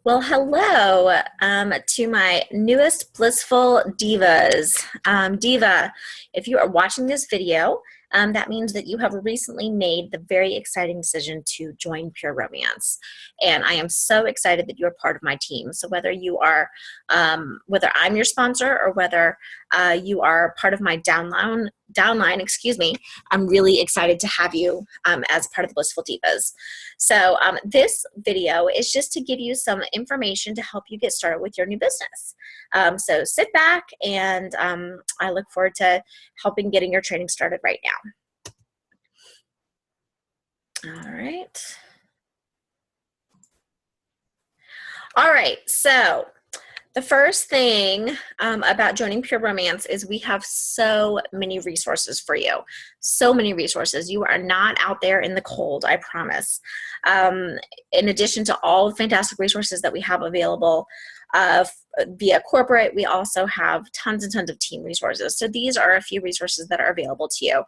Well, hello to my newest Blissful Divas. Diva, if you are watching this video, that means that you have recently made the very exciting decision to join Pure Romance. And I am so excited that you are part of my team. So whether you are, whether I'm your sponsor or whether you are part of my downline, excuse me, I'm really excited to have you as part of the Blissful Divas. So this video is just to give you some information to help you get started with your new business. So sit back and I look forward to helping getting your training started right now. All right. All right, so the first thing about joining Pure Romance is we have so many resources for you. So many resources. You are not out there in the cold, I promise. In addition to all the fantastic resources that we have available via corporate, we also have tons and tons of team resources. So these are a few resources that are available to you.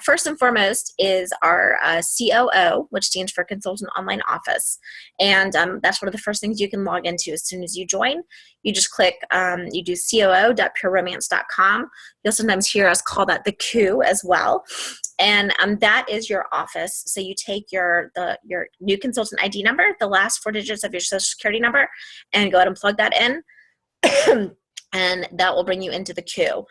First and foremost is our COO, which stands for Consultant Online Office. And that's one of the first things you can log into as soon as you join. You just click, you do coo.pureromance.com. You'll sometimes hear us call that the COO as well. And that is your office. So you take your new consultant ID number, the last 4 digits of your social security number, and go ahead and plug that in. And that will bring you into the COO.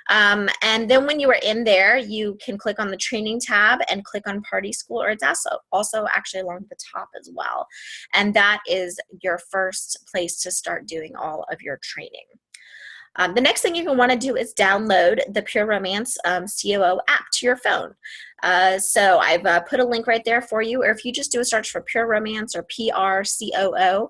And then when you are in there, you can click on the training tab and click on Party School, or it's also actually along the top as well. And that is your first place to start doing all of your training. The next thing you're going to want to do is download the Pure Romance COO app to your phone. So I've put a link right there for you, or if you just do a search for Pure Romance or PRCOO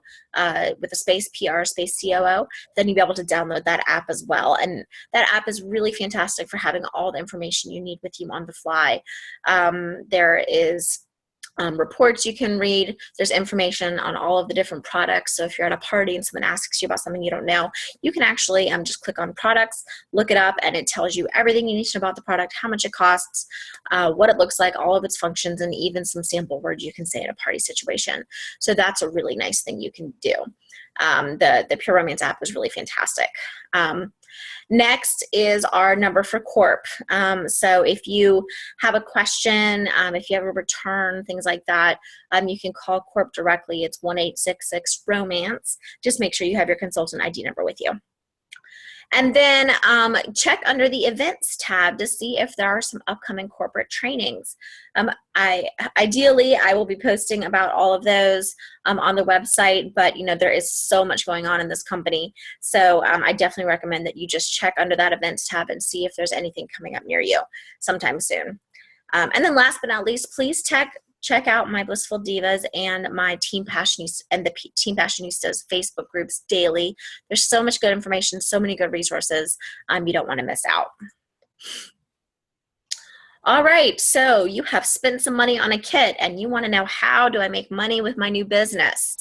with a space, PR space COO, then you'll be able to download that app as well. And that app is really fantastic for having all the information you need with you on the fly. There is reports you can read. There's information on all of the different products. So if you're at a party and someone asks you about something you don't know, you can actually just click on products, look it up, and it tells you everything you need to know about the product, how much it costs, what it looks like, all of its functions, and even some sample words you can say in a party situation. So that's a really nice thing you can do. The Pure Romance app is really fantastic. Next is our number for Corp. So if you have a question, if you have a return, things like that, you can call Corp directly. It's 1-866-ROMANCE. Just make sure you have your consultant ID number with you. And then check under the events tab to see if there are some upcoming corporate trainings. Ideally, I will be posting about all of those on the website, but there is so much going on in this company. So I definitely recommend that you just check under that events tab and see if there's anything coming up near you sometime soon. And then last but not least, please check out my Blissful Divas and my Team Passionistas and the Team Passionistas Facebook groups daily. There's so much good information, so many good resources. You don't want to miss out. All right, so you have spent some money on a kit and you want to know, how do I make money with my new business?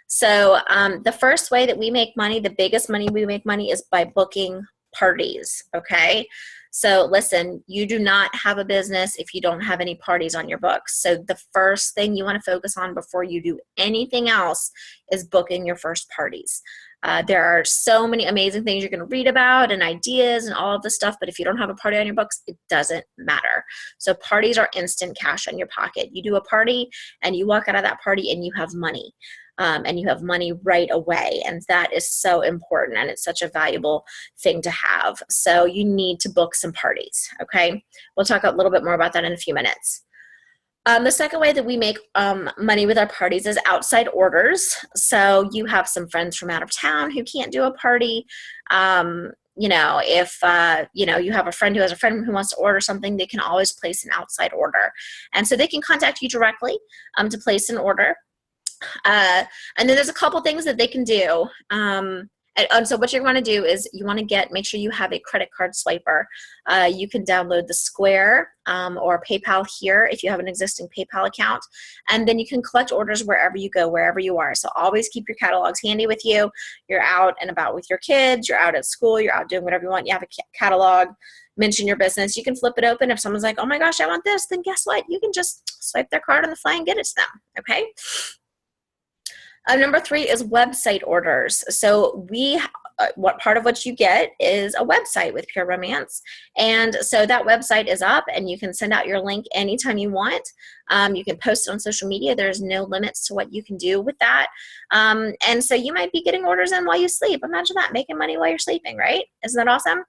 So the first way that we make money, the biggest money we make money, is by booking parties, okay? So listen, you do not have a business if you don't have any parties on your books. So the first thing you want to focus on before you do anything else is booking your first parties. There are so many amazing things you're going to read about and ideas and all of this stuff, but if you don't have a party on your books, it doesn't matter. So parties are instant cash in your pocket. You do a party and you walk out of that party and you have money. And you have money right away, and that is so important, and it's such a valuable thing to have. So you need to book some parties, okay? We'll talk a little bit more about that in a few minutes. The second way that we make money with our parties is outside orders. So you have some friends from out of town who can't do a party. If you have a friend who has a friend who wants to order something, they can always place an outside order. And so they can contact you directly to place an order. And then there's a couple things that they can do. And so what you're going to do is you want to make sure you have a credit card swiper. You can download the Square or PayPal here if you have an existing PayPal account. And then you can collect orders wherever you go, wherever you are. So always keep your catalogs handy with you. You're out and about with your kids. You're out at school. You're out doing whatever you want. You have a catalog. Mention your business. You can flip it open. If someone's like, oh my gosh, I want this, then guess what? You can just swipe their card on the fly and get it to them. Okay? Number 3 is website orders. So what part of what you get is a website with Pure Romance. And so that website is up and you can send out your link anytime you want. You can post it on social media. There's no limits to what you can do with that. And so you might be getting orders in while you sleep. Imagine that, making money while you're sleeping, right? Isn't that awesome?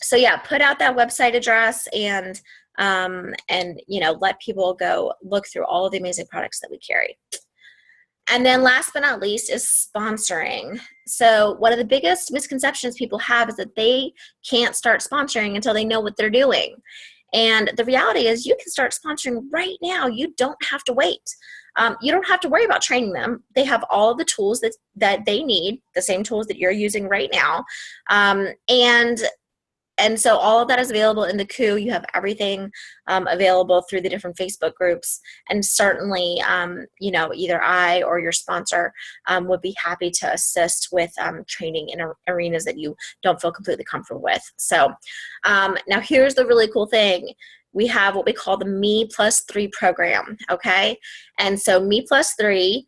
So yeah, put out that website address and let people go look through all of the amazing products that we carry. And then last but not least is sponsoring. So one of the biggest misconceptions people have is that they can't start sponsoring until they know what they're doing. And the reality is you can start sponsoring right now. You don't have to wait. You don't have to worry about training them. They have all of the tools that they need, the same tools that you're using right now. And so all of that is available in the coup. You have everything available through the different Facebook groups. And certainly, either I or your sponsor would be happy to assist with training in arenas that you don't feel completely comfortable with. So now here's the really cool thing. We have what we call the Me+3 program, okay? And so Me+3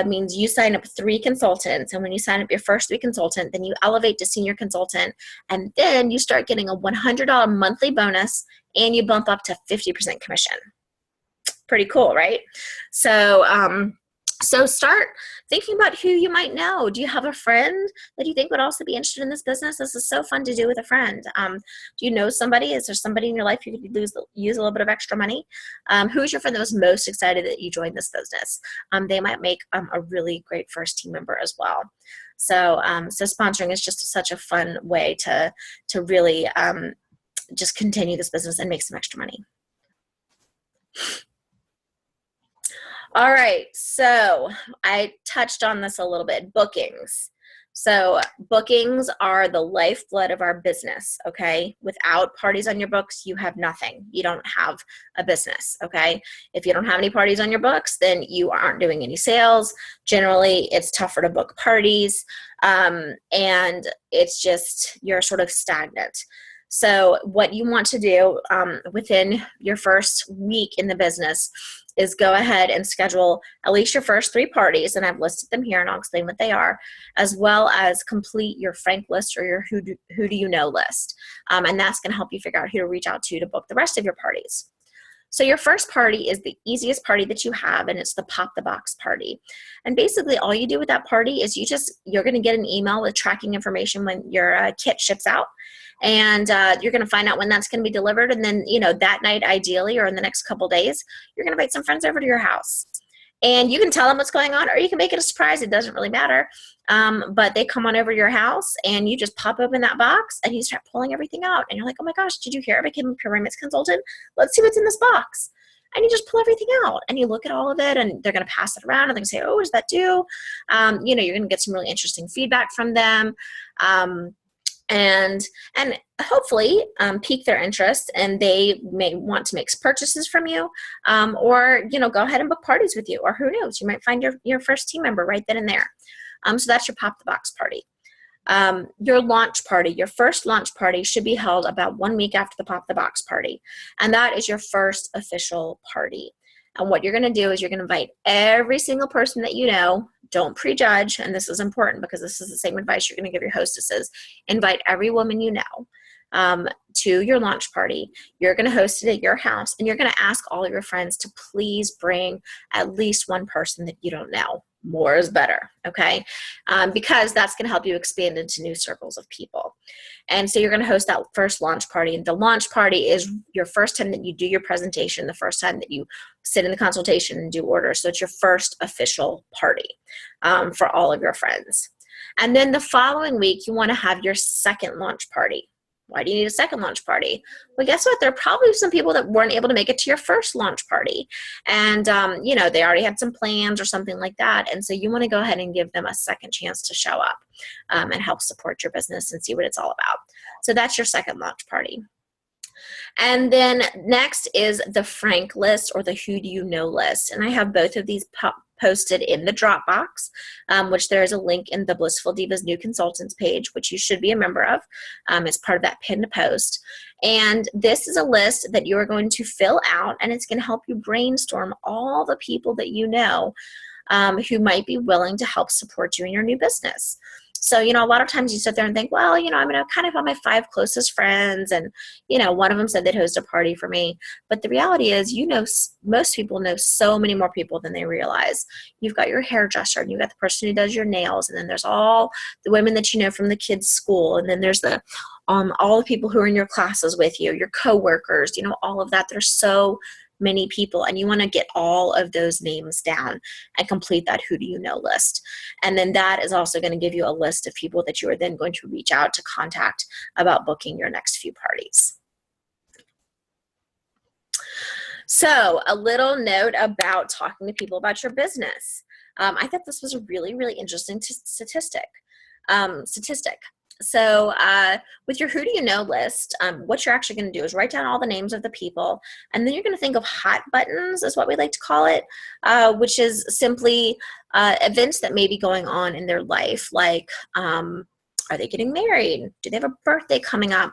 means you sign up 3 consultants, and when you sign up your first 3 consultant, then you elevate to senior consultant, and then you start getting a $100 monthly bonus, and you bump up to 50% commission. Pretty cool, right? So start thinking about who you might know. Do you have a friend that you think would also be interested in this business? This is so fun to do with a friend. Do you know somebody? Is there somebody in your life you could use a little bit of extra money? Who is your friend that was most excited that you joined this business? They might make a really great first team member as well. So sponsoring is just such a fun way to really just continue this business and make some extra money. All right, so I touched on this a little bit, bookings. So bookings are the lifeblood of our business, okay? Without parties on your books, you have nothing. You don't have a business, okay? If you don't have any parties on your books, then you aren't doing any sales. Generally, it's tougher to book parties, and it's just, you're sort of stagnant. So what you want to do within your first week in the business is go ahead and schedule at least your first 3 parties, and I've listed them here and I'll explain what they are, as well as complete your Frank list or your who do you know list. And that's going to help you figure out who to reach out to book the rest of your parties. So your first party is the easiest party that you have, and it's the Pop the Box party. And basically all you do with that party is you're going to get an email with tracking information when your kit ships out. And you're going to find out when that's going to be delivered. And then, that night, ideally, or in the next couple days, you're going to invite some friends over to your house. And you can tell them what's going on, or you can make it a surprise. It doesn't really matter. But they come on over to your house, and you just pop open that box, and you start pulling everything out. And you're like, oh my gosh, did you hear I became a Pure Romance consultant? Let's see what's in this box. And you just pull everything out, and you look at all of it, and they're going to pass it around, and they're going to say, oh, does that do? You're going to get some really interesting feedback from them. And hopefully pique their interest, and they may want to make purchases from you, or go ahead and book parties with you, or who knows, you might find your first team member right then and there. So that's your Pop the Box party. Your launch party, your first launch party should be held about 1 week after the Pop the Box party, and that is your first official party. And what you're going to do is you're going to invite every single person that you know. Don't prejudge, and this is important because this is the same advice you're going to give your hostesses. Invite every woman you know to your launch party. You're going to host it at your house, and you're going to ask all of your friends to please bring at least one person that you don't know. More is better, okay? Because that's going to help you expand into new circles of people. And so you're going to host that first launch party. And the launch party is your first time that you do your presentation, the first time that you sit in the consultation and do orders. So it's your first official party for all of your friends. And then the following week, you want to have your second launch party. Why do you need a second launch party? Well, guess what? There are probably some people that weren't able to make it to your first launch party. And, they already had some plans or something like that. And so you want to go ahead and give them a second chance to show up and help support your business and see what it's all about. So that's your second launch party. And then next is the Frank list, or the who do you know list. And I have both of these posted in the Dropbox, which there is a link in the Blissful Divas New Consultants page, which you should be a member of. It's part of that pinned post. And this is a list that you are going to fill out, and it's going to help you brainstorm all the people that you know who might be willing to help support you in your new business. So, you know, a lot of times you sit there and think, well, you know, I'm going to kind of have my 5 closest friends, and, you know, one of them said they'd host a party for me. But the reality is, you know, most people know so many more people than they realize. You've got your hairdresser, and you've got the person who does your nails, and then there's all the women that you know from the kids' school, and then there's the all the people who are in your classes with you, your coworkers, you know, all of that. There's so many people, and you want to get all of those names down and complete that who do you know list. And then that is also going to give you a list of people that you are then going to reach out to contact about booking your next few parties. So a little note about talking to people about your business. I thought this was a really, really interesting statistic. So with your who do you know list, what you're actually going to do is write down all the names of the people, and then you're going to think of hot buttons, is what we like to call it, which is simply events that may be going on in their life, like are they getting married? Do they have a birthday coming up?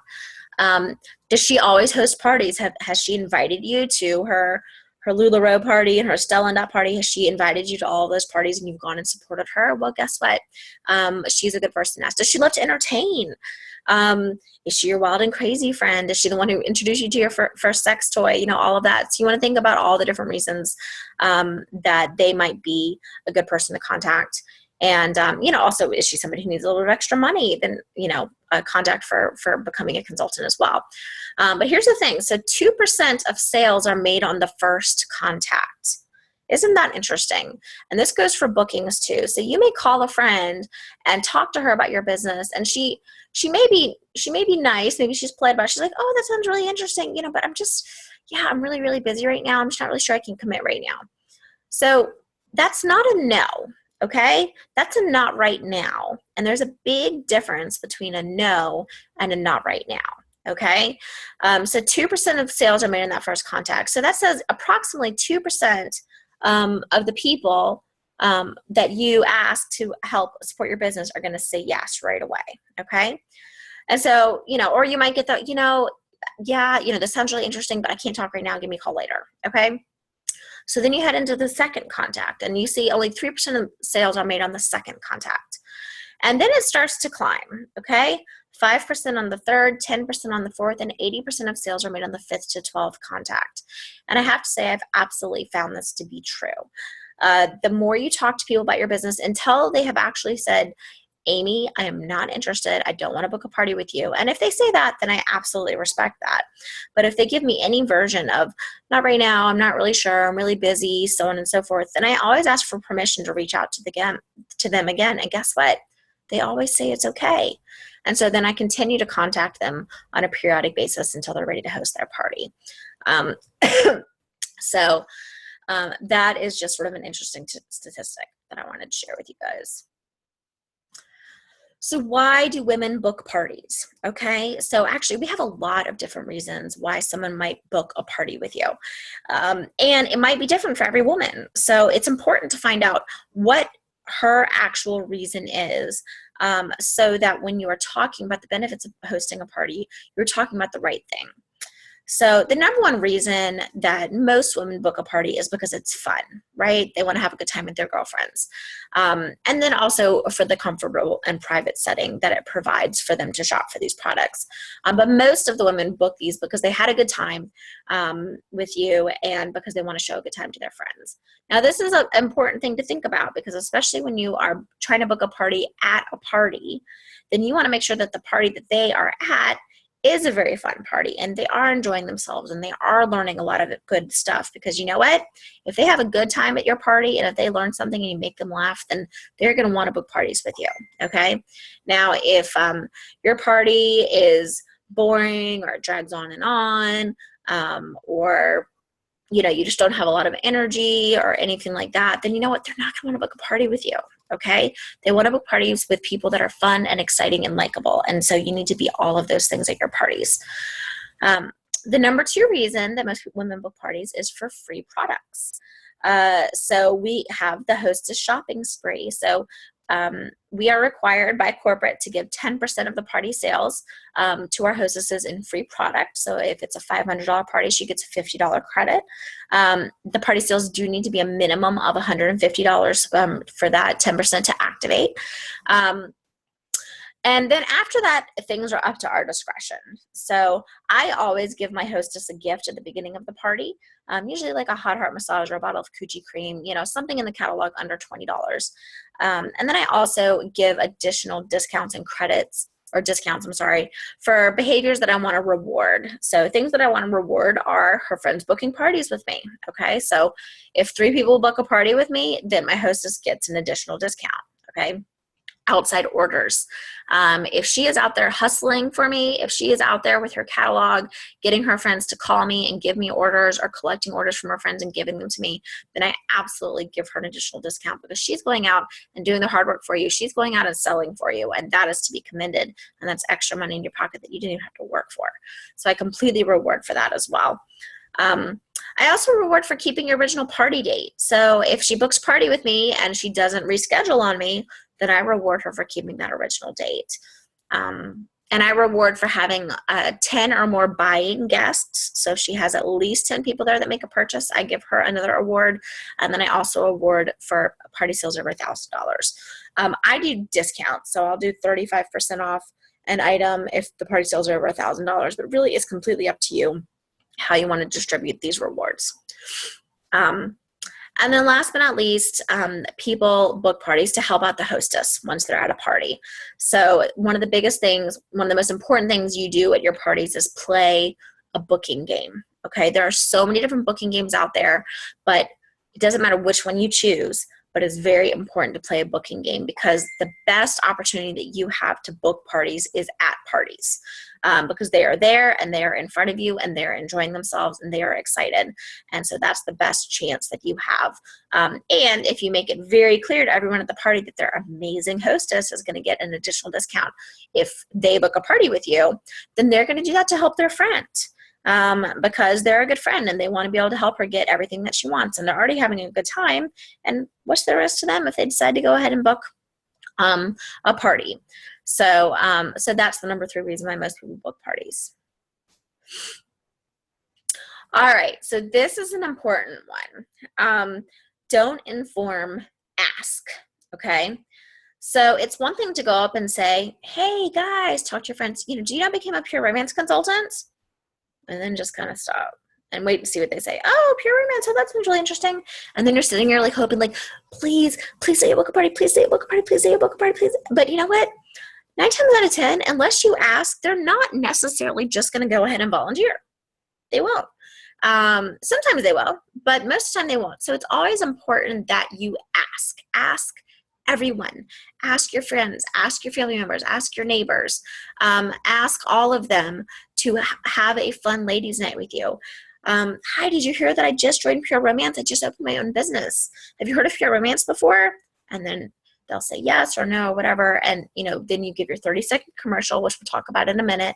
Does she always host parties? Has she invited you to her LuLaRoe party and her Stella and Dot party? Has she invited you to all those parties and you've gone and supported her? Well, guess what? She's a good person to ask. Does she love to entertain? Is she your wild and crazy friend? Is she the one who introduced you to your first sex toy? You know, all of that. So you want to think about all the different reasons that they might be a good person to contact. And, you know, also, is she somebody who needs a little bit of extra money? Then, you know, contact for becoming a consultant as well. But here's the thing. So 2% of sales are made on the first contact. Isn't that interesting? And this goes for bookings too. So you may call a friend and talk to her about your business, and she may be nice. Maybe she's polite about it. She's like, oh, that sounds really interesting, you know, but I'm really, really busy right now. I'm just not really sure I can commit right now. So that's not a no. Okay, that's a not right now. And there's a big difference between a no and a not right now. Okay, so 2% of sales are made in that first contact. So that says approximately 2% of the people that you ask to help support your business are going to say yes right away. Okay, and so, you know, or you might get the, you know, yeah, you know, this sounds really interesting, but I can't talk right now. Give me a call later. Okay. So then you head into the second contact, and you see only 3% of sales are made on the second contact. And then it starts to climb, okay? 5% on the third, 10% on the fourth, and 80% of sales are made on the 5th to 12th contact. And I have to say, I've absolutely found this to be true. The more you talk to people about your business until they have actually said, Amy, I am not interested. I don't want to book a party with you. And if they say that, then I absolutely respect that. But if they give me any version of, not right now, I'm not really sure, I'm really busy, so on and so forth, then I always ask for permission to reach out to them again. And guess what? They always say it's okay. And so then I continue to contact them on a periodic basis until they're ready to host their party. So that is just sort of an interesting statistic that I wanted to share with you guys. So why do women book parties? Okay, so actually we have a lot of different reasons why someone might book a party with you. And it might be different for every woman. So it's important to find out what her actual reason is, so that when you are talking about the benefits of hosting a party, you're talking about the right thing. So the number one reason that most women book a party is because it's fun, right? They want to have a good time with their girlfriends. And then also for the comfortable and private setting that it provides for them to shop for these products. But most of the women book these because they had a good time with you and because they want to show a good time to their friends. Now, this is an important thing to think about because especially when you are trying to book a party at a party, then you want to make sure that the party that they are at is a very fun party and they are enjoying themselves and they are learning a lot of good stuff, because you know what? If they have a good time at your party and if they learn something and you make them laugh, then they're going to want to book parties with you. Okay. Now, if your party is boring or it drags on and on, or you know, you just don't have a lot of energy or anything like that, then you know what? They're not going to want to book a party with you. Okay. They want to book parties with people that are fun and exciting and likable. And so you need to be all of those things at your parties. The number two reason that most women book parties is for free products. So we have the hostess shopping spree. So We are required by corporate to give 10% of the party sales to our hostesses in free product. So if it's a $500 party, she gets a $50 credit. The party sales do need to be a minimum of $150 for that 10% to activate. And then after that, things are up to our discretion. So I always give my hostess a gift at the beginning of the party, usually like a hot heart massage or a bottle of coochie cream, you know, something in the catalog under $20. And then I also give additional discounts and credits, or discounts, I'm sorry, for behaviors that I want to reward. So things that I want to reward are her friends booking parties with me, okay? So if 3 people book a party with me, then my hostess gets an additional discount, okay? Outside orders. If she is out there hustling for me, if she is out there with her catalog, getting her friends to call me and give me orders, or collecting orders from her friends and giving them to me, then I absolutely give her an additional discount, because she's going out and doing the hard work for you. She's going out and selling for you, and that is to be commended. And that's extra money in your pocket that you didn't even have to work for. So I completely reward for that as well. I also reward for keeping your original party date. So if she books party with me and she doesn't reschedule on me, then I reward her for keeping that original date. And I reward for having 10 or more buying guests. So if she has at least 10 people there that make a purchase, I give her another award. And then I also award for party sales over $1,000. I do discounts, so I'll do 35% off an item if the party sales are over $1,000, but really it's completely up to you how you want to distribute these rewards. And then last but not least, people book parties to help out the hostess once they're at a party. So one of the biggest things, one of the most important things you do at your parties is play a booking game, okay? There are so many different booking games out there, but it doesn't matter which one you choose, but it's very important to play a booking game, because the best opportunity that you have to book parties is at parties. Because they are there and they are in front of you and they're enjoying themselves and they are excited. And so that's the best chance that you have. And if you make it very clear to everyone at the party that their amazing hostess is going to get an additional discount if they book a party with you, then they're going to do that to help their friend. Because they're a good friend and they want to be able to help her get everything that she wants, and they're already having a good time. And what's the risk to them if they decide to go ahead and book a party? So that's the number 3 reason why most people book parties. All right, so this is an important one. Don't inform, ask, okay? So it's one thing to go up and say, hey guys, talk to your friends, do you know I became a pure romance consultant? And then just kind of stop and wait and see what they say. Oh, pure romance, oh, that's really interesting. And then you're sitting there like hoping, like, please say you book a party, please say you book a party, please say you book a party, please. But you know what? 9 times out of 10, unless you ask, they're not necessarily just going to go ahead and volunteer. They won't. Sometimes they will, but most of the time they won't. So it's always important that you ask. Ask everyone. Ask your friends. Ask your family members. Ask your neighbors. Ask all of them to have a fun ladies' night with you. Hi, did you hear that I just joined Pure Romance? I just opened my own business. Have you heard of Pure Romance before? And then they'll say yes or no, whatever. And, then you give your 30-second commercial, which we'll talk about in a minute.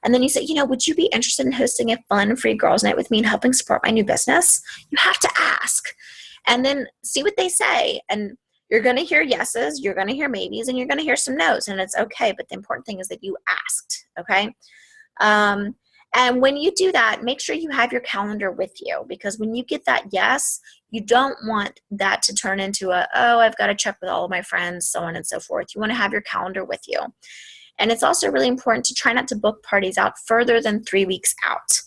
And then you say, would you be interested in hosting a fun free girls' night with me and helping support my new business? You have to ask. And then see what they say. And you're going to hear yeses, you're going to hear maybes, and you're going to hear some no's. And it's okay. But the important thing is that you asked, okay? And when you do that, make sure you have your calendar with you, because when you get that yes, you don't want that to turn into I've got to check with all of my friends, so on and so forth. You want to have your calendar with you. And it's also really important to try not to book parties out further than 3 weeks out.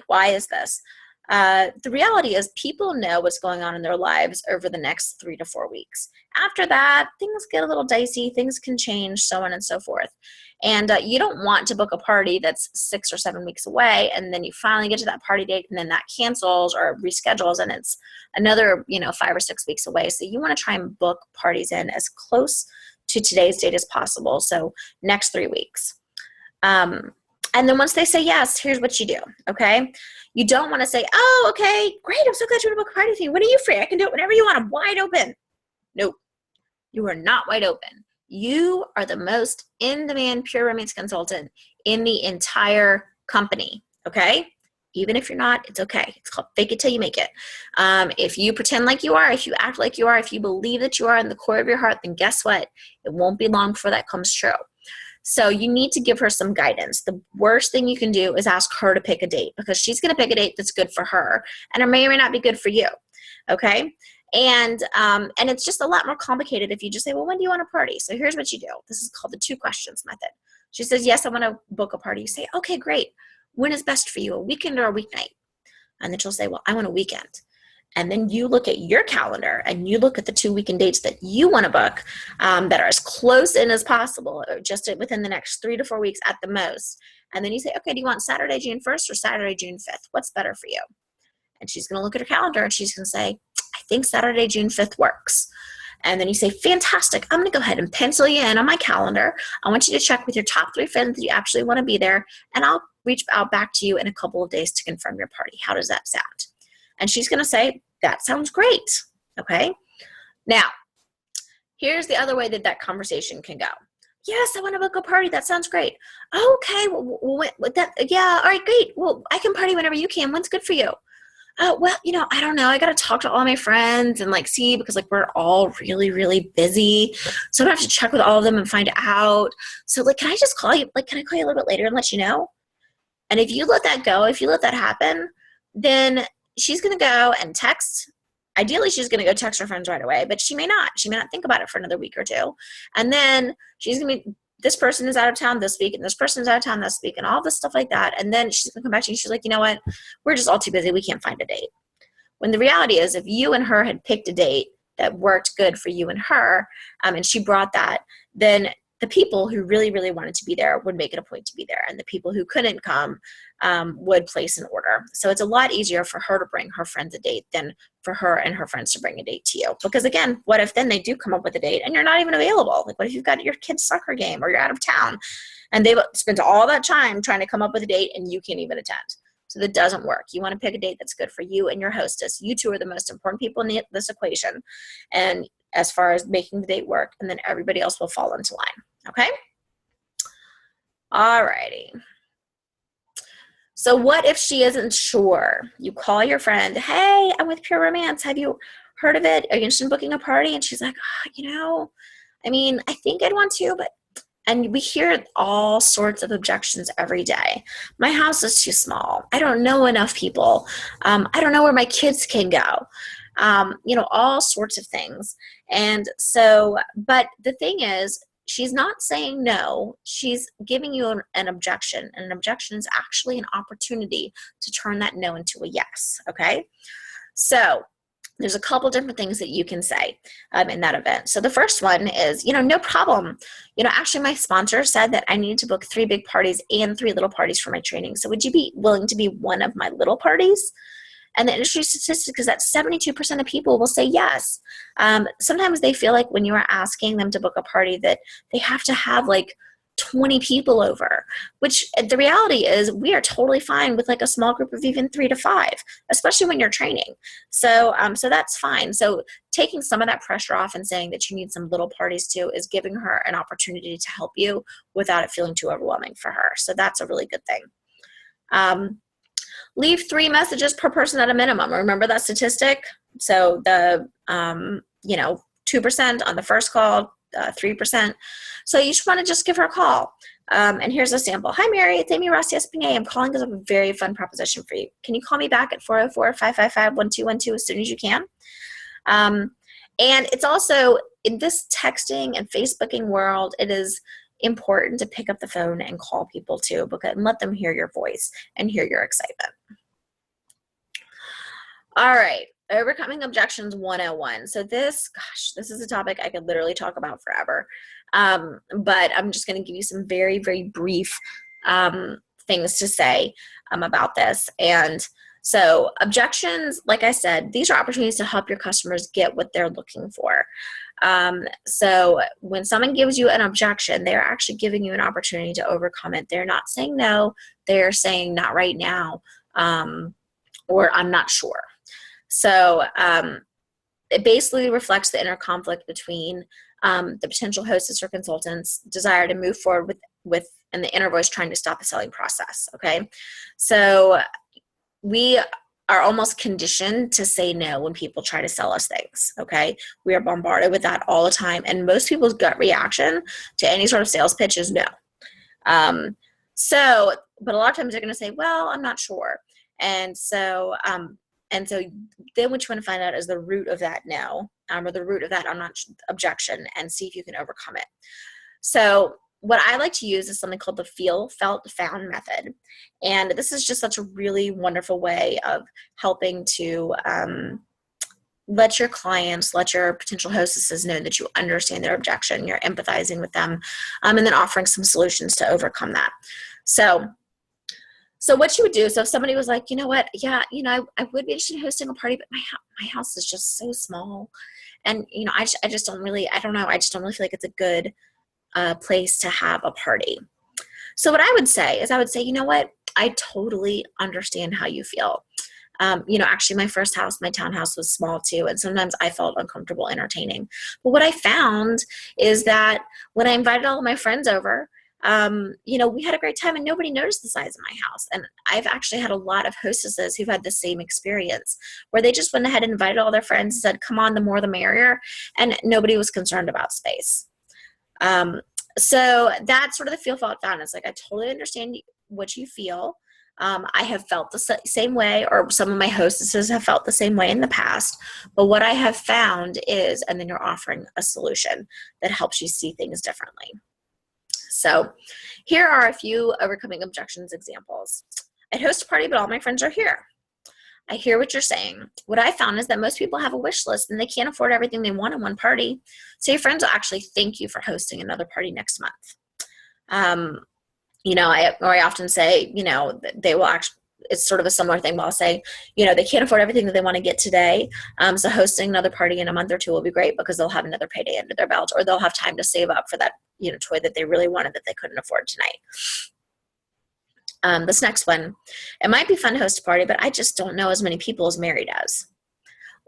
Why is this? The reality is people know what's going on in their lives over the next 3 to 4 weeks. After that, things get a little dicey, things can change, so on and so forth. And you don't want to book a party that's 6 or 7 weeks away, and then you finally get to that party date, and then that cancels or reschedules, and it's another 5 or 6 weeks away. So you want to try and book parties in as close to today's date as possible, so next 3 weeks. And then once they say yes, here's what you do, okay? You don't want to say, oh, okay, great, I'm so glad you want to book a party with me. When are you free? I can do it whenever you want. I'm wide open. Nope, you are not wide open. You are the most in-demand pure romance consultant in the entire company, okay? Even if you're not, it's okay. It's called fake it till you make it. If you pretend like you are, if you act like you are, if you believe that you are in the core of your heart, then guess what? It won't be long before that comes true. So you need to give her some guidance. The worst thing you can do is ask her to pick a date, because she's going to pick a date that's good for her, and it may or may not be good for you. Okay? And it's just a lot more complicated if you just say, well, when do you want a party? So here's what you do. This is called the 2 questions method. She says, yes, I want to book a party. You say, okay, great. When is best for you, a weekend or a weeknight? And then she'll say, well, I want a weekend. And then you look at your calendar and you look at the 2 weekend dates that you want to book that are as close in as possible, or just within the next 3 to 4 weeks at the most. And then you say, okay, do you want Saturday, June 1st or Saturday, June 5th? What's better for you? And she's going to look at her calendar and she's going to say, I think Saturday, June 5th works. And then you say, fantastic, I'm going to go ahead and pencil you in on my calendar. I want you to check with your top 3 friends that you actually want to be there, and I'll reach out back to you in a couple of days to confirm your party. How does that sound? And she's going to say, that sounds great. Okay. Now, here's the other way that that conversation can go. Yes, I want to book a party. That sounds great. Okay. Well, yeah. All right, great. Well, I can party whenever you can. When's good for you? Well, I don't know. I got to talk to all my friends and see, because we're all really, really busy. So I have to check with all of them and find out. So can I just call you? Can I call you a little bit later and let you know? And if you let that go, if you let that happen, then she's going to go and text. Ideally, she's going to go text her friends right away, but she may not. She may not think about it for another week or 2. And then she's going to be, this person is out of town this week, and this person is out of town this week, and all this stuff like that. And then she's going to come back to you and she's like, you know what? We're just all too busy. We can't find a date. When the reality is, if you and her had picked a date that worked good for you and her, and she brought that, then the people who really, really wanted to be there would make it a point to be there. And the people who couldn't come would place an order. So it's a lot easier for her to bring her friends a date than for her and her friends to bring a date to you. Because again, what if then they do come up with a date and you're not even available? What if you've got your kid's soccer game or you're out of town and they've spent all that time trying to come up with a date and you can't even attend? So that doesn't work. You want to pick a date that's good for you and your hostess. You two are the most important people in this equation. And as far as making the date work, and then everybody else will fall into line. Okay? All righty. So what if she isn't sure? You call your friend, hey, I'm with Pure Romance. Have you heard of it? Are you interested in booking a party? And she's like, I think I'd want to, but, and we hear all sorts of objections every day. My house is too small. I don't know enough people. I don't know where my kids can go. All sorts of things. And so, but the thing is, she's not saying no. She's giving you an objection. And an objection is actually an opportunity to turn that no into a yes. Okay. So there's a couple different things that you can say in that event. So the first one is, no problem. Actually my sponsor said that I needed to book 3 big parties and 3 little parties for my training. So would you be willing to be one of my little parties? And the industry statistic is that 72% of people will say yes. Sometimes they feel like when you are asking them to book a party that they have to have 20 people over, which the reality is we are totally fine with a small group of even 3 to 5, especially when you're training. So that's fine. So taking some of that pressure off and saying that you need some little parties too is giving her an opportunity to help you without it feeling too overwhelming for her. So that's a really good thing. Leave 3 messages per person at a minimum. Remember that statistic? So the, 2% on the first call, 3%. So you just want to just give her a call. And here's a sample. Hi, Mary. It's Amy Rossi-Espagnet. I'm calling because I have a very fun proposition for you. Can you call me back at 404-555-1212 as soon as you can? And it's also, in this texting and Facebooking world, it is important to pick up the phone and call people too, and let them hear your voice and hear your excitement. All right, overcoming objections 101. So this is a topic I could literally talk about forever. But I'm just going to give you some very, very brief things to say about this. And so objections, like I said, these are opportunities to help your customers get what they're looking for. So when someone gives you an objection, they're actually giving you an opportunity to overcome it. They're not saying no, they're saying not right now, or I'm not sure. So it basically reflects the inner conflict between the potential hostess or consultant's desire to move forward with and the inner voice trying to stop the selling process. Okay, so we are almost conditioned to say no when people try to sell us things, okay? We are bombarded with that all the time, and most people's gut reaction to any sort of sales pitch is no. But a lot of times they're going to say, well, I'm not sure. And so then what you want to find out is the root of that no, or the root of that I'm not objection, and see if you can overcome it. So what I like to use is something called the feel, felt, found method. And this is just such a really wonderful way of helping to let your clients, let your potential hostesses know that you understand their objection, you're empathizing with them, and then offering some solutions to overcome that. So what you would do, so if somebody was like, you know what, yeah, I would be interested in hosting a party, but my house is just so small. And, I just don't really, I don't know, I just don't really feel like it's a good place to have a party. So what I would say is you know what, I totally understand how you feel. Actually my first house, my townhouse, was small too, and sometimes I felt uncomfortable entertaining. But what I found is that when I invited all of my friends over, we had a great time and nobody noticed the size of my house. And I've actually had a lot of hostesses who've had the same experience, where they just went ahead and invited all their friends and said, come on, the more the merrier, and nobody was concerned about space. So that's sort of the feel, felt, found. It's like, I totally understand what you feel. I have felt the same way, or some of my hostesses have felt the same way in the past. But what I have found is, and then you're offering a solution that helps you see things differently. So here are a few overcoming objections examples. I'd host a party, but all my friends are here. I hear what you're saying. What I found is that most people have a wish list and they can't afford everything they want in one party. So your friends will actually thank you for hosting another party next month. I often say, they will actually, it's sort of a similar thing, but I'll say, they can't afford everything that they want to get today. So hosting another party in a month or two will be great because they'll have another payday under their belt, or they'll have time to save up for that, toy that they really wanted that they couldn't afford tonight. This next one, it might be fun to host a party, but I just don't know as many people as Mary does.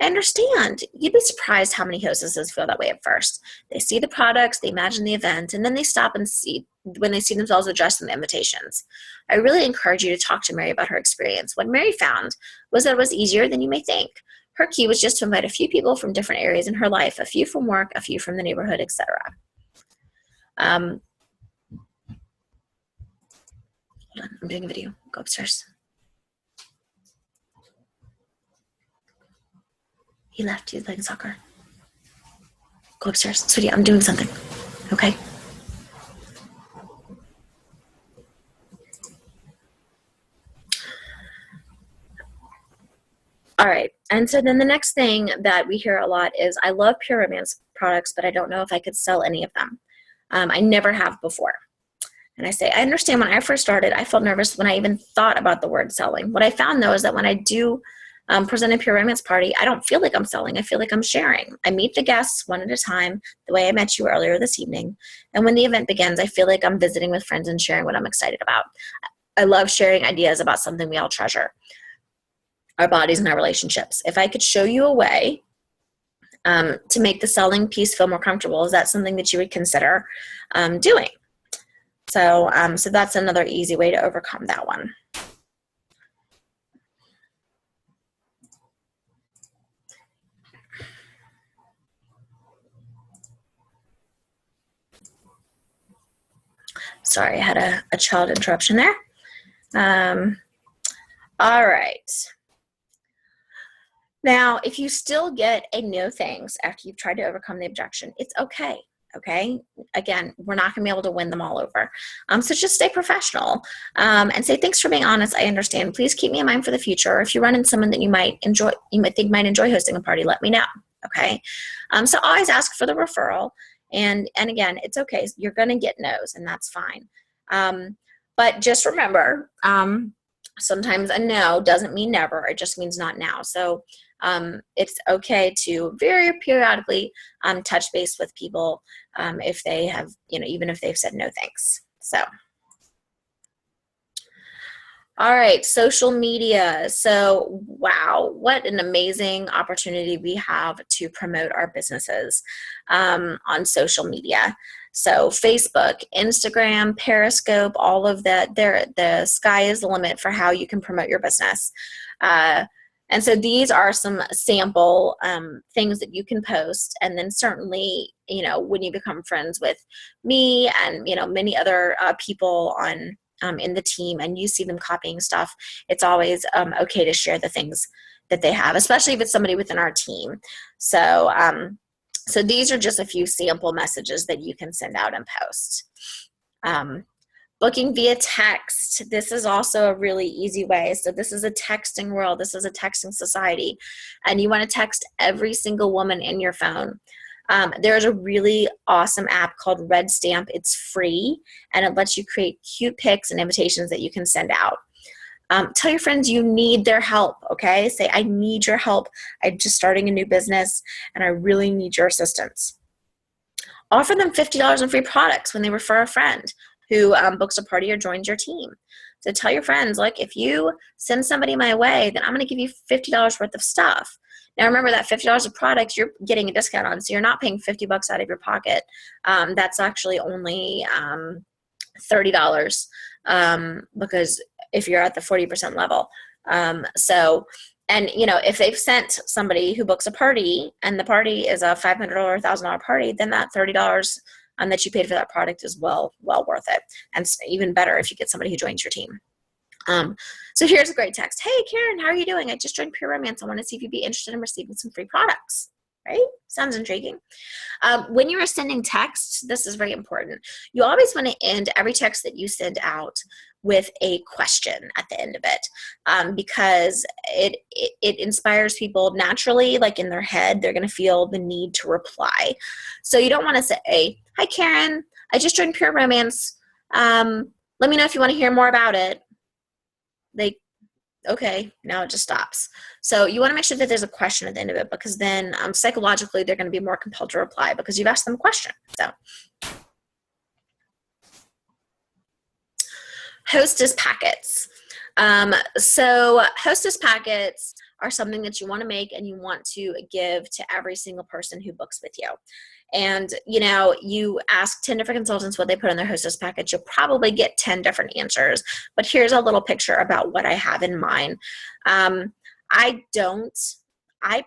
I understand. You'd be surprised how many hostesses feel that way at first. They see the products, they imagine the event, and then they stop and see when they see themselves addressing the invitations. I really encourage you to talk to Mary about her experience. What Mary found was that it was easier than you may think. Her key was just to invite a few people from different areas in her life, a few from work, a few from the neighborhood, etc. Hold on, I'm doing a video. Go upstairs. He left. He's playing soccer. Go upstairs. Sweetie, I'm doing something. Okay? All right. And so then the next thing that we hear a lot is, I love Pure Romance products, but I don't know if I could sell any of them. I never have before. And I say, I understand. When I first started, I felt nervous when I even thought about the word selling. What I found, though, is that when I do present a Pure Romance party, I don't feel like I'm selling. I feel like I'm sharing. I meet the guests one at a time, the way I met you earlier this evening. And when the event begins, I feel like I'm visiting with friends and sharing what I'm excited about. I love sharing ideas about something we all treasure, our bodies and our relationships. If I could show you a way to make the selling piece feel more comfortable, is that something that you would consider doing? So that's another easy way to overcome that one. Sorry, I had a child interruption there. All right. Now, if you still get a no thanks after you've tried to overcome the objection, it's okay. Okay. Again, we're not going to be able to win them all over. So just stay professional and say, thanks for being honest. I understand. Please keep me in mind for the future. If you run into someone that you might think might enjoy hosting a party, let me know. Okay. So always ask for the referral. And again, it's okay. You're going to get no's, and that's fine. But just remember, sometimes a no doesn't mean never. It just means not now. So it's okay to very periodically touch base with people if they have, even if they've said no thanks. So, All right, social media. So, wow, what an amazing opportunity we have to promote our businesses on social media. So, Facebook, Instagram, Periscope, all of that. The sky is the limit for how you can promote your business. And so these are some sample things that you can post. And then certainly, when you become friends with me and, many other people on in the team and you see them copying stuff, it's always okay to share the things that they have, especially if it's somebody within our team. So, so these are just a few sample messages that you can send out and post. Booking via text. This is also a really easy way. So this is a texting world. This is a texting society. And you want to text every single woman in your phone. There's a really awesome app called Red Stamp. It's free, and it lets you create cute pics and invitations that you can send out. Tell your friends you need their help, okay? Say, I need your help. I'm just starting a new business, and I really need your assistance. Offer them $50 in free products when they refer a friend who books a party or joins your team. So tell your friends, like, if you send somebody my way, then I'm going to give you $50 worth of stuff. Now, remember that $50 of product you're getting a discount on, so you're not paying $50 out of your pocket. That's actually only $30 because if you're at the 40% level. And if they've sent somebody who books a party and the party is a $500 or $1,000 party, then that $30 that you paid for that product is well worth it. And it's even better if you get somebody who joins your team. So here's a great text. Hey, Karen, how are you doing? I just joined Pure Romance. I want to see if you'd be interested in receiving some free products. Right? Sounds intriguing. When you are sending texts, this is very important. You always want to end every text that you send out with a question at the end of it, because it inspires people naturally, like in their head, they're going to feel the need to reply. So you don't want to say, hi, Karen, I just joined Pure Romance. Let me know if you want to hear more about it. Okay, now it just stops. So you want to make sure that there's a question at the end of it, because then psychologically they're going to be more compelled to reply because you've asked them a question. So hostess packets. So hostess packets are something that you want to make and you want to give to every single person who books with you. And, you ask 10 different consultants what they put in their hostess package, you'll probably get 10 different answers. But here's a little picture about what I have in mind. I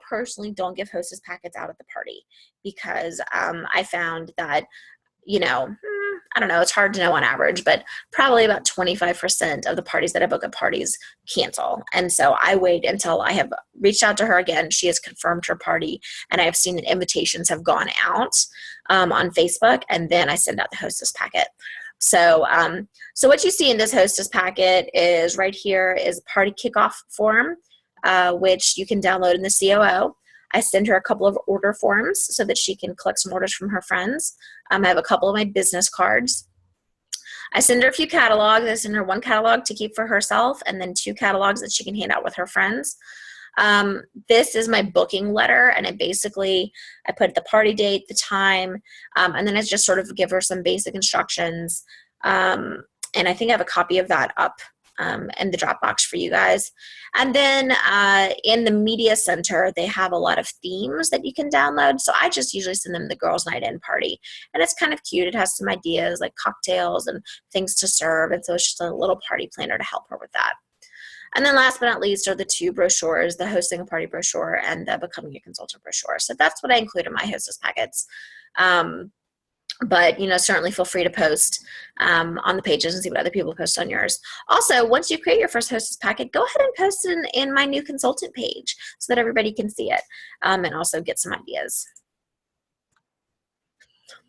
personally don't give hostess packets out at the party because I found that, I don't know, it's hard to know on average, but probably about 25% of the parties that I book at parties cancel. And so I wait until I have reached out to her again. She has confirmed her party, and I have seen that invitations have gone out on Facebook, and then I send out the hostess packet. So, so what you see in this hostess packet is right here is a party kickoff form, which you can download in the COO. I send her a couple of order forms so that she can collect some orders from her friends. I have a couple of my business cards. I send her a few catalogs. I send her one catalog to keep for herself and then 2 catalogs that she can hand out with her friends. This is my booking letter, and I put the party date, the time, and then I just sort of give her some basic instructions. And I think I have a copy of that up in the Dropbox for you guys. And then in the media center, they have a lot of themes that you can download. So I just usually send them the girls' night in party. And it's kind of cute. It has some ideas like cocktails and things to serve. And so it's just a little party planner to help her with that. And then last but not least are the 2 brochures, the Hosting a Party brochure and the Becoming a Consultant brochure. So that's what I include in my hostess packets. But, certainly feel free to post on the pages and see what other people post on yours. Also, once you create your first hostess packet, go ahead and post it in my new consultant page so that everybody can see it and also get some ideas.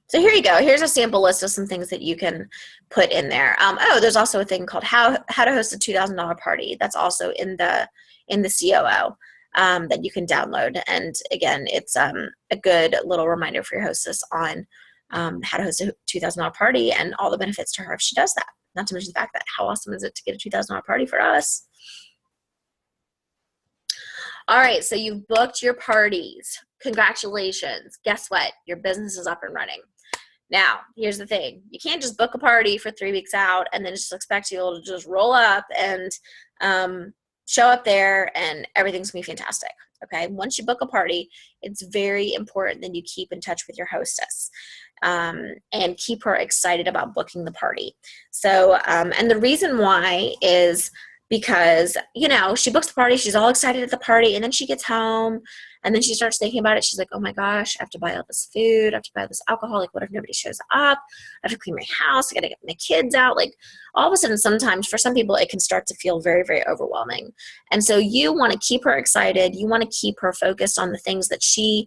So here you go. Here's a sample list of some things that you can put in there. There's also a thing called how to host a $2,000 party. That's also in the COO. That you can download. And again, it's a good little reminder for your hostess on how to host a $2,000 party and all the benefits to her if she does that. Not to mention the fact that how awesome is it to get a $2,000 party for us? All right, so you've booked your parties. Congratulations. Guess what? Your business is up and running. Now, here's the thing. You can't just book a party for 3 weeks out and then just expect people to just roll up and show up there and everything's going to be fantastic. Okay. Once you book a party, it's very important that you keep in touch with your hostess and keep her excited about booking the party. So, and the reason why is because, you know, she books the party, she's all excited at the party, and then she gets home and then she starts thinking about it. She's like, oh my gosh, I have to buy all this food, I have to buy all this alcohol. Like, what if nobody shows up? I have to clean my house, I got to get my kids out. Like, all of a sudden, sometimes for some people, it can start to feel very, very overwhelming. And so you want to keep her excited. You want to keep her focused on the things that she,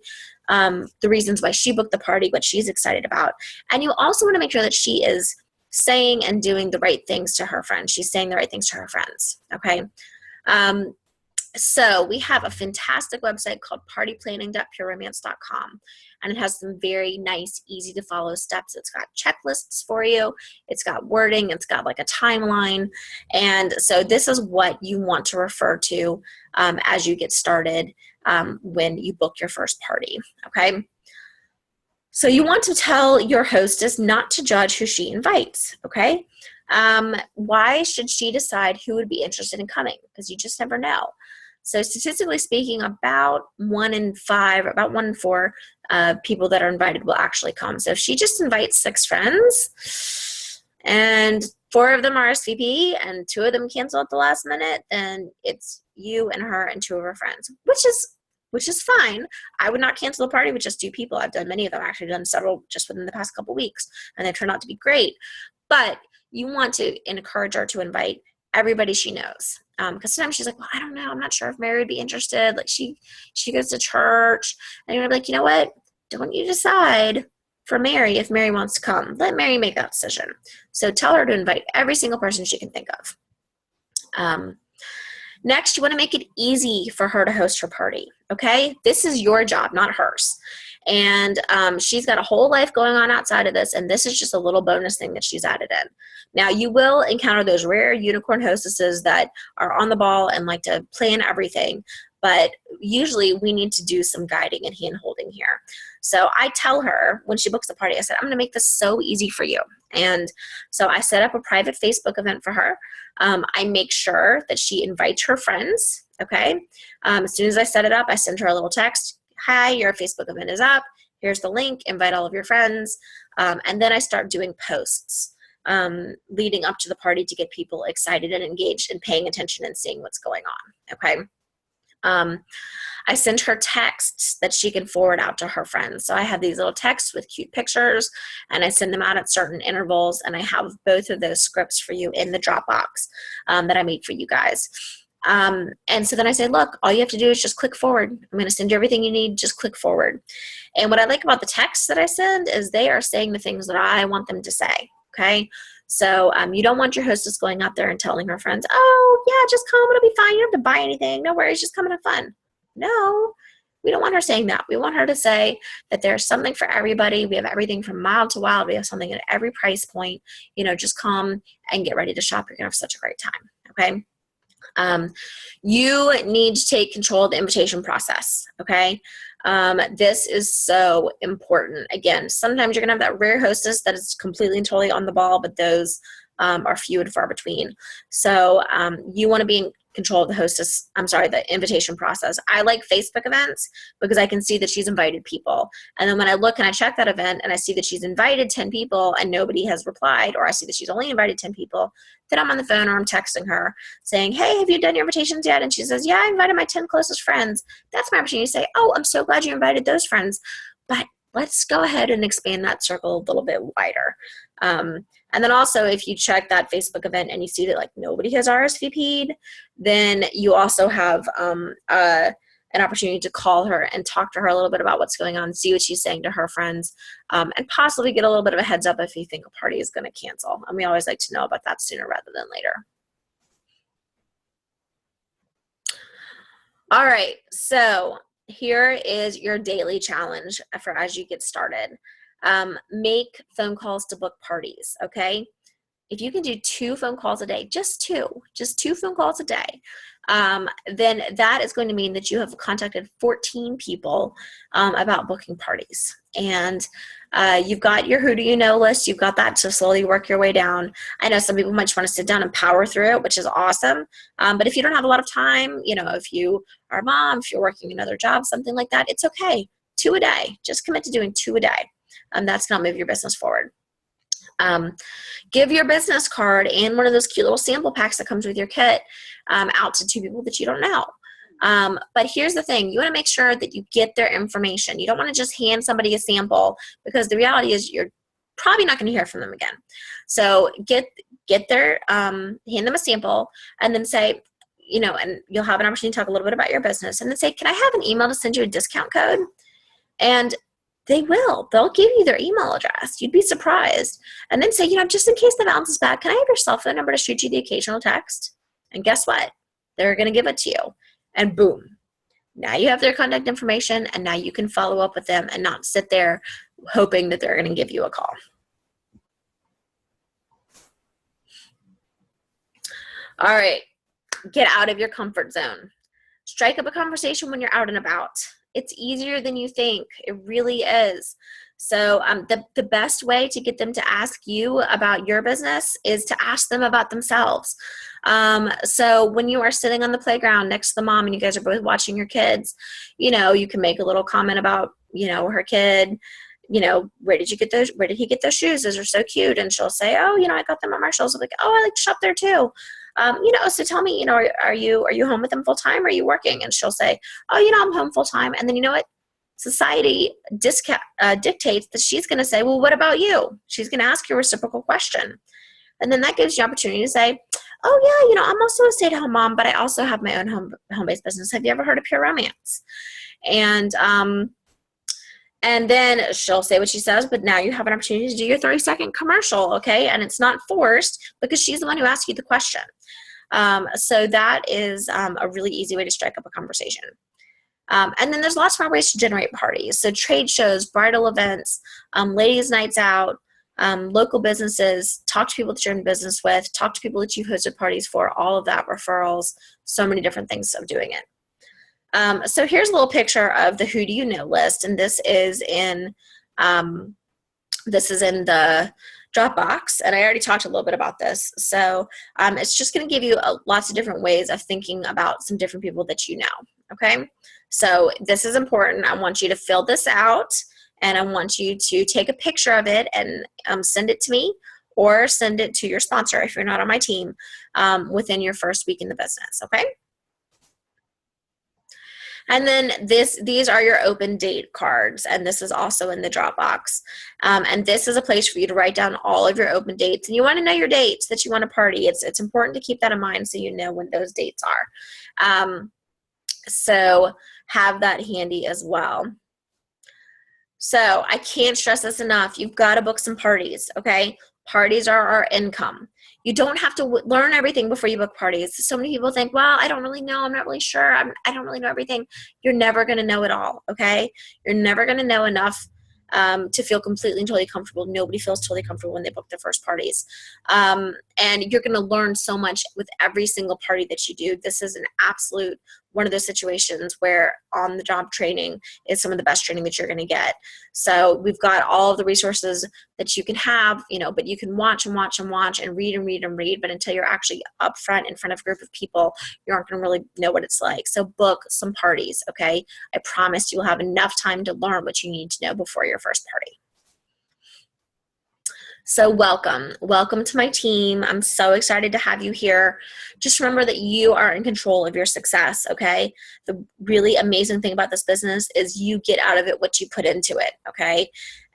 the reasons why she booked the party, what she's excited about. And you also want to make sure that she is saying and doing the right things to her friends. She's saying the right things to her friends, okay? So we have a fantastic website called partyplanning.pureromance.com, and it has some very nice, easy to follow steps. It's got checklists for you. It's got wording. It's got like a timeline. And so this is what you want to refer to as you get started when you book your first party, okay? So you want to tell your hostess not to judge who she invites, okay? Why should she decide who would be interested in coming? Because you just never know. So statistically speaking, about 1 in 5, about 1 in 4 people that are invited will actually come. So if she just invites 6 friends and 4 of them RSVP and 2 of them cancel at the last minute, then it's you and her and 2 of her friends, which is fine. I would not cancel a party with just 2 people. I've done many of them. I've actually done several just within the past couple weeks, and they turned out to be great. But you want to encourage her to invite everybody she knows. Because sometimes she's like, well, I don't know. I'm not sure if Mary would be interested. Like she goes to church. And you're like, you know what? Don't you decide for Mary if Mary wants to come. Let Mary make that decision. So tell her to invite every single person she can think of. Next, you want to make it easy for her to host her party, okay? This is your job, not hers. And she's got a whole life going on outside of this, and this is just a little bonus thing that she's added in. Now, you will encounter those rare unicorn hostesses that are on the ball and like to plan everything, but usually we need to do some guiding and hand-holding here. So I tell her when she books the party, I said, I'm going to make this so easy for you. And so I set up a private Facebook event for her. I make sure that she invites her friends, okay? As soon as I set it up, I send her a little text. Hi, your Facebook event is up. Here's the link. Invite all of your friends. And then I start doing posts leading up to the party to get people excited and engaged and paying attention and seeing what's going on, okay? I send her texts that she can forward out to her friends. So I have these little texts with cute pictures, and I send them out at certain intervals, and I have both of those scripts for you in the Dropbox that I made for you guys. And so then I say, look, all you have to do is just click forward. I'm going to send you everything you need. Just click forward. And what I like about the texts that I send is they are saying the things that I want them to say, okay? So you don't want your hostess going out there and telling her friends, oh, yeah, just come. It'll be fine. You don't have to buy anything. No worries. Just come and have fun. No, we don't want her saying that. We want her to say that there's something for everybody. We have everything from mild to wild. We have something at every price point. You know, just come and get ready to shop. You're going to have such a great time, okay? You need to take control of the invitation process, okay? This is so important. Again, sometimes you're going to have that rare hostess that is completely and totally on the ball, but those are few and far between. So you want to be in control of the invitation process. I like Facebook events because I can see that she's invited people. And then when I look and I check that event and I see that she's invited 10 people and nobody has replied, or I see that she's only invited 10 people, then I'm on the phone or I'm texting her saying, hey, have you done your invitations yet? And she says, yeah, I invited my 10 closest friends. That's my opportunity to say, oh, I'm so glad you invited those friends, but let's go ahead and expand that circle a little bit wider. And then also, if you check that Facebook event and you see that like nobody has RSVP'd, then you also have an opportunity to call her and talk to her a little bit about what's going on, see what she's saying to her friends, and possibly get a little bit of a heads up if you think a party is going to cancel. And we always like to know about that sooner rather than later. All right, so here is your daily challenge for as you get started. Make phone calls to book parties, okay? If you can do 2 phone calls a day, just two phone calls a day, then that is going to mean that you have contacted 14 people about booking parties. And you've got your who do you know list. You've got that to slowly work your way down. I know some people might just want to sit down and power through it, which is awesome. But if you don't have a lot of time, if you are a mom, if you're working another job, something like that, it's okay. 2 a day. Just commit to doing 2 a day. That's going to move your business forward. Give your business card and one of those cute little sample packs that comes with your kit out to 2 people that you don't know. But here's the thing. You want to make sure that you get their information. You don't want to just hand somebody a sample, because the reality is you're probably not going to hear from them again. So get their, hand them a sample, and then say, and you'll have an opportunity to talk a little bit about your business, and then say, can I have an email to send you a discount code? And they'll give you their email address. You'd be surprised. And then say, just in case the balance is bad, can I have your cell phone number to shoot you the occasional text? And guess what? They're going to give it to you. And boom, now you have their contact information, and now you can follow up with them and not sit there hoping that they're going to give you a call. All right, get out of your comfort zone. Strike up a conversation when you're out and about. It's easier than you think. It really is. So the best way to get them to ask you about your business is to ask them about themselves. So when you are sitting on the playground next to the mom and you guys are both watching your kids, you can make a little comment about, her kid, where did he get those shoes? Those are so cute. And she'll say, oh, I got them at Marshall's. I'm like, oh, I like to shop there too. So tell me, are you home with them full time? Or are you working? And she'll say, oh, I'm home full time. And then you know what? Society dictates that she's going to say, well, what about you? She's going to ask you a reciprocal question. And then that gives you opportunity to say, oh yeah, I'm also a stay-at-home mom, but I also have my own home-based business. Have you ever heard of Pure Romance? And then she'll say what she says, but now you have an opportunity to do your 30-second commercial, okay? And it's not forced because she's the one who asked you the question. So that is a really easy way to strike up a conversation. And then there's lots more ways to generate parties. So trade shows, bridal events, ladies' nights out, local businesses, talk to people that you're in business with, talk to people that you've hosted parties for, all of that, referrals, so many different things of doing it. So here's a little picture of the who do you know list, and this is in the Dropbox, and I already talked a little bit about this. So it's just going to give you lots of different ways of thinking about some different people that you know, okay? So this is important. I want you to fill this out, and I want you to take a picture of it and send it to me, or send it to your sponsor if you're not on my team within your first week in the business, okay? And then these are your open date cards, and this is also in the Dropbox. And this is a place for you to write down all of your open dates, and you want to know your dates that you want to party. It's important to keep that in mind so you know when those dates are. So have that handy as well. So I can't stress this enough. You've got to book some parties, okay? Parties are our income. You don't have to learn everything before you book parties. So many people think, well, I don't really know. I'm not really sure. I don't really know everything. You're never going to know it all, okay? You're never going to know enough to feel completely and totally comfortable. Nobody feels totally comfortable when they book their first parties. And you're going to learn so much with every single party that you do. This is an absolute one of those situations where on-the-job training is some of the best training that you're going to get. So we've got all of the resources that you can have, but you can watch and watch and watch and read and read and read. But until you're actually up front in front of a group of people, you aren't going to really know what it's like. So book some parties, okay? I promise you will have enough time to learn what you need to know before your first party. So welcome to my team. I'm so excited to have you here. Just remember that you are in control of your success, okay? The really amazing thing about this business is you get out of it what you put into it, okay?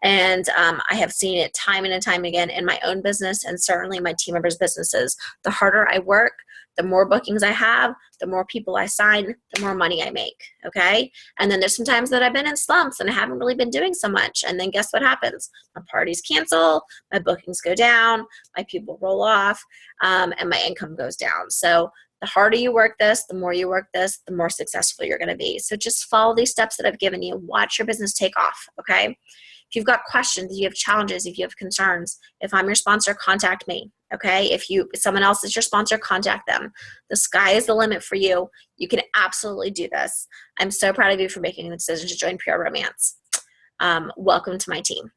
And I have seen it time and time again in my own business and certainly my team members' businesses. The harder I work, the more bookings I have, the more people I sign, the more money I make, okay? And then there's some times that I've been in slumps and I haven't really been doing so much. And then guess what happens? My parties cancel, my bookings go down, my people roll off, and my income goes down. So the harder you work this, the more you work this, the more successful you're going to be. So just follow these steps that I've given you. Watch your business take off, okay? If you've got questions, if you have challenges, if you have concerns, if I'm your sponsor, contact me. Okay, if someone else is your sponsor, contact them. The sky is the limit for you. You can absolutely do this. I'm so proud of you for making the decision to join Pure Romance. Welcome to my team.